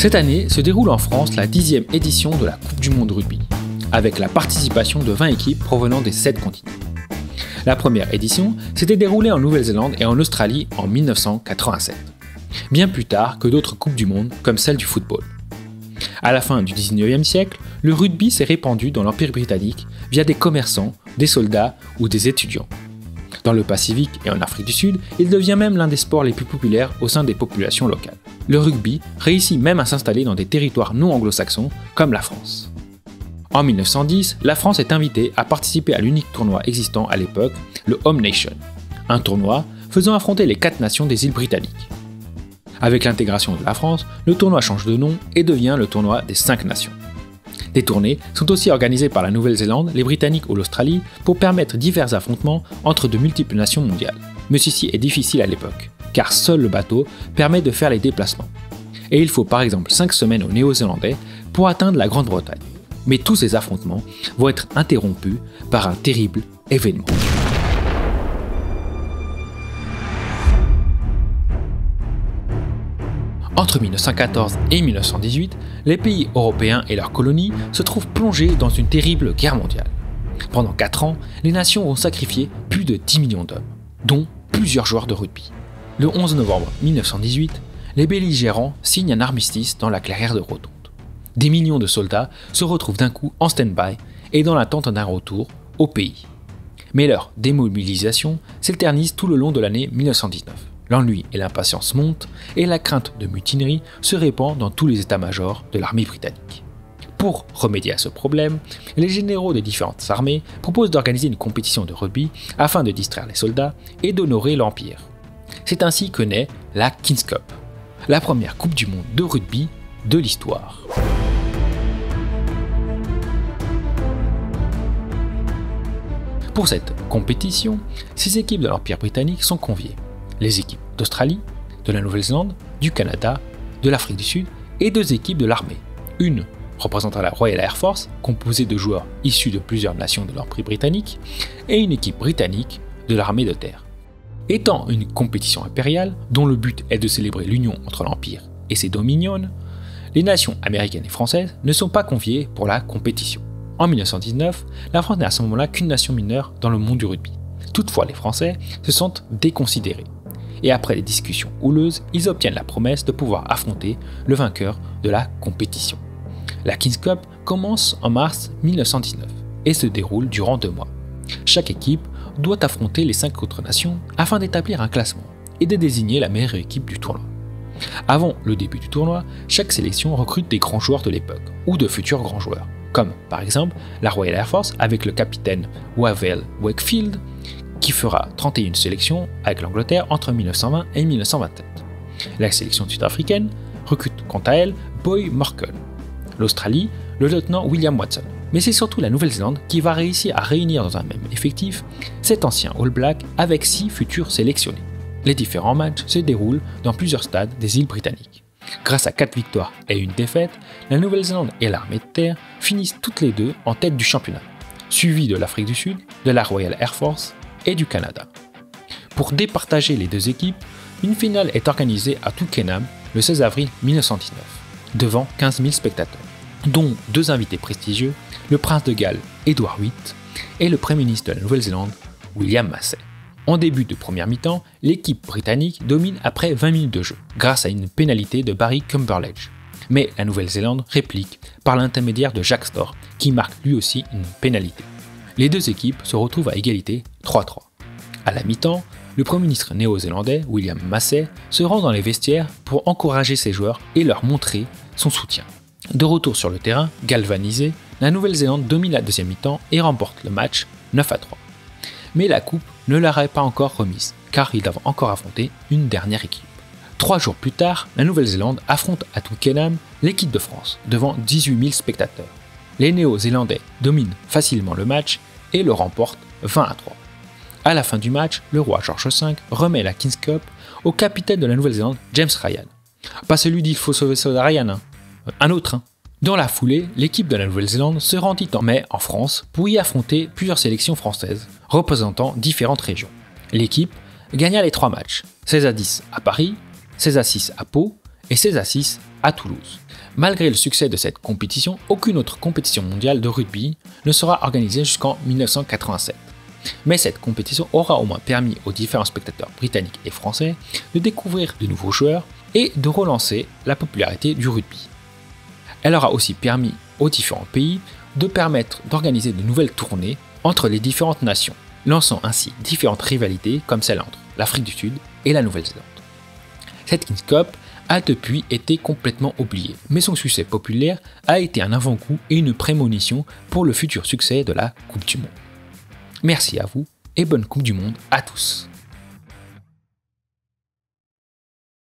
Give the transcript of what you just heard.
Cette année se déroule en France la 10e édition de la Coupe du Monde Rugby, avec la participation de 20 équipes provenant des 7 continents. La première édition s'était déroulée en Nouvelle-Zélande et en Australie en 1987, bien plus tard que d'autres Coupes du Monde comme celle du football. À la fin du 19e siècle, le rugby s'est répandu dans l'Empire britannique via des commerçants, des soldats ou des étudiants. Dans le Pacifique et en Afrique du Sud, il devient même l'un des sports les plus populaires au sein des populations locales. Le rugby réussit même à s'installer dans des territoires non anglo-saxons comme la France. En 1910, la France est invitée à participer à l'unique tournoi existant à l'époque, le Home Nation, un tournoi faisant affronter les 4 nations des îles britanniques. Avec l'intégration de la France, le tournoi change de nom et devient le tournoi des 5 nations. Des tournées sont aussi organisées par la Nouvelle-Zélande, les Britanniques ou l'Australie pour permettre divers affrontements entre de multiples nations mondiales. Mais ceci est difficile à l'époque, car seul le bateau permet de faire les déplacements. Et il faut par exemple 5 semaines aux Néo-Zélandais pour atteindre la Grande-Bretagne. Mais tous ces affrontements vont être interrompus par un terrible événement. Entre 1914 et 1918, les pays européens et leurs colonies se trouvent plongés dans une terrible guerre mondiale. Pendant 4 ans, les nations vont sacrifier plus de 10 millions d'hommes, dont plusieurs joueurs de rugby. Le 11 novembre 1918, les belligérants signent un armistice dans la clairière de Rotonde. Des millions de soldats se retrouvent d'un coup en stand-by et dans l'attente d'un retour au pays. Mais leur démobilisation s'éternise tout le long de l'année 1919. L'ennui et l'impatience montent et la crainte de mutinerie se répand dans tous les états-majors de l'armée britannique. Pour remédier à ce problème, les généraux des différentes armées proposent d'organiser une compétition de rugby afin de distraire les soldats et d'honorer l'Empire. C'est ainsi que naît la King's Cup, la première Coupe du Monde de rugby de l'histoire. Pour cette compétition, 6 équipes de l'Empire britannique sont conviées. Les équipes d'Australie, de la Nouvelle-Zélande, du Canada, de l'Afrique du Sud et 2 équipes de l'armée. Une représentant la Royal Air Force, composée de joueurs issus de plusieurs nations de l'Empire britannique, et une équipe britannique de l'armée de terre. Étant une compétition impériale, dont le but est de célébrer l'union entre l'Empire et ses dominions, les nations américaines et françaises ne sont pas conviées pour la compétition. En 1919, la France n'est à ce moment-là qu'une nation mineure dans le monde du rugby. Toutefois, les Français se sentent déconsidérés. Et après des discussions houleuses, ils obtiennent la promesse de pouvoir affronter le vainqueur de la compétition. La King's Cup commence en mars 1919 et se déroule durant 2 mois. Chaque équipe doit affronter les 5 autres nations afin d'établir un classement et de désigner la meilleure équipe du tournoi. Avant le début du tournoi, chaque sélection recrute des grands joueurs de l'époque ou de futurs grands joueurs, comme par exemple la Royal Air Force avec le capitaine Wavell Wakefield, qui fera 31 sélections avec l'Angleterre entre 1920 et 1927. La sélection sud-africaine recrute quant à elle Boy Morkel. L'Australie, le lieutenant William Watson. Mais c'est surtout la Nouvelle-Zélande qui va réussir à réunir dans un même effectif 7 anciens All Blacks avec 6 futurs sélectionnés. Les différents matchs se déroulent dans plusieurs stades des îles britanniques. Grâce à 4 victoires et une défaite, la Nouvelle-Zélande et l'armée de terre finissent toutes les deux en tête du championnat, suivies de l'Afrique du Sud, de la Royal Air Force et du Canada. Pour départager les 2 équipes, une finale est organisée à Twickenham le 16 avril 1919, devant 15 000 spectateurs, dont 2 invités prestigieux, le prince de Galles Édouard VIII et le Premier ministre de la Nouvelle-Zélande William Massey. En début de première mi-temps, l'équipe britannique domine après 20 minutes de jeu, grâce à une pénalité de Barry Cumberledge. Mais la Nouvelle-Zélande réplique par l'intermédiaire de Jack Storr, qui marque lui aussi une pénalité. Les 2 équipes se retrouvent à égalité 3-3. À la mi-temps, le Premier ministre néo-zélandais, William Massey, se rend dans les vestiaires pour encourager ses joueurs et leur montrer son soutien. De retour sur le terrain, galvanisée, la Nouvelle-Zélande domine la deuxième mi-temps et remporte le match 9-3. Mais la coupe ne leur est pas encore remise, car ils doivent encore affronter une dernière équipe. 3 jours plus tard, la Nouvelle-Zélande affronte à Twickenham l'équipe de France, devant 18 000 spectateurs. Les Néo-Zélandais dominent facilement le match et le remportent 20-3. À la fin du match, le roi George V remet la King's Cup au capitaine de la Nouvelle-Zélande, James Ryan. Pas celui d'Il faut sauver Soda Ryan, un autre. Dans la foulée, l'équipe de la Nouvelle-Zélande se rendit en mai en France pour y affronter plusieurs sélections françaises, représentant différentes régions. L'équipe gagna les 3 matchs, 16-10 à Paris, 16-6 à Pau et 16-6 à Toulouse. Malgré le succès de cette compétition, aucune autre compétition mondiale de rugby ne sera organisée jusqu'en 1987. Mais cette compétition aura au moins permis aux différents spectateurs britanniques et français de découvrir de nouveaux joueurs et de relancer la popularité du rugby. Elle aura aussi permis aux différents pays de permettre d'organiser de nouvelles tournées entre les différentes nations, lançant ainsi différentes rivalités comme celle entre l'Afrique du Sud et la Nouvelle-Zélande. Cette Kings Cup a depuis été complètement oubliée, mais son succès populaire a été un avant-goût et une prémonition pour le futur succès de la Coupe du Monde. Merci à vous et bonne Coupe du Monde à tous.